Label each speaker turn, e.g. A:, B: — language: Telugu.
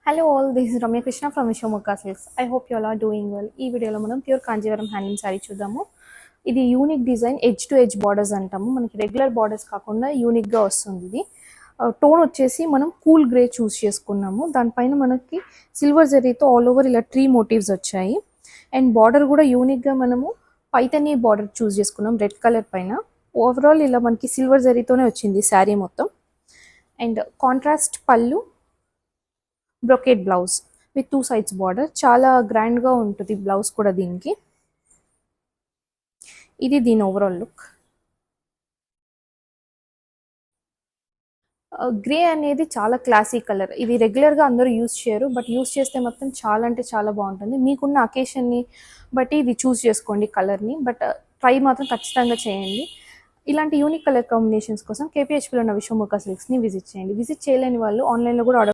A: Hello all, this is Ramya Krishna from Vishwamukha Silks. I hope you all are doing well. ఈ వీడియోలో మనం ప్యూర్ కాంజీవరం హ్యాండ్లూమ్ శారీ చూద్దాము. ఇది unique design, edge to edge borders అంటాము. మనకి రెగ్యులర్ బార్డర్స్ కాకుండా యూనిక్గా వస్తుంది ఇది. టోన్ వచ్చేసి మనం కూల్ గ్రే చూస్ చేసుకున్నాము. దానిపైన మనకి సిల్వర్ జరీతో ఆల్ ఓవర్ ఇలా ట్రీ మోటివ్స్ వచ్చాయి. అండ్ బార్డర్ కూడా యూనిక్గా మనము పైతనీ బార్డర్ చూస్ చేసుకున్నాం రెడ్ కలర్ పైన. ఓవరాల్ ఇలా మనకి సిల్వర్ జరీతోనే వచ్చింది శారీ మొత్తం. అండ్ కాంట్రాస్ట్ పళ్ళు, brocade blouse with 2 sides border. చాలా గ్రాండ్గా ఉంటుంది బ్లౌజ్ కూడా దీనికి. ఇది దీని ఓవరాల్ లుక్. గ్రే అనేది చాలా క్లాసీ కలర్. ఇది రెగ్యులర్గా అందరూ యూజ్ చేయరు, బట్ యూజ్ చేస్తే మాత్రం చాలా అంటే చాలా బాగుంటుంది. మీకున్న అకేషన్ని బట్టి ఇది చూస్ చేసుకోండి కలర్ని, బట్ ట్రై మాత్రం ఖచ్చితంగా చేయండి. ఇలాంటి యూనిక్ కలర్ కాంబినేషన్స్ కోసం కేపీహెచ్పీలో ఉన్న విశ్వముఖ సిల్క్స్ని విజిట్ చేయండి. విజిట్ చేయలేని వాళ్ళు ఆన్లైన్లో కూడా ఆర్డర్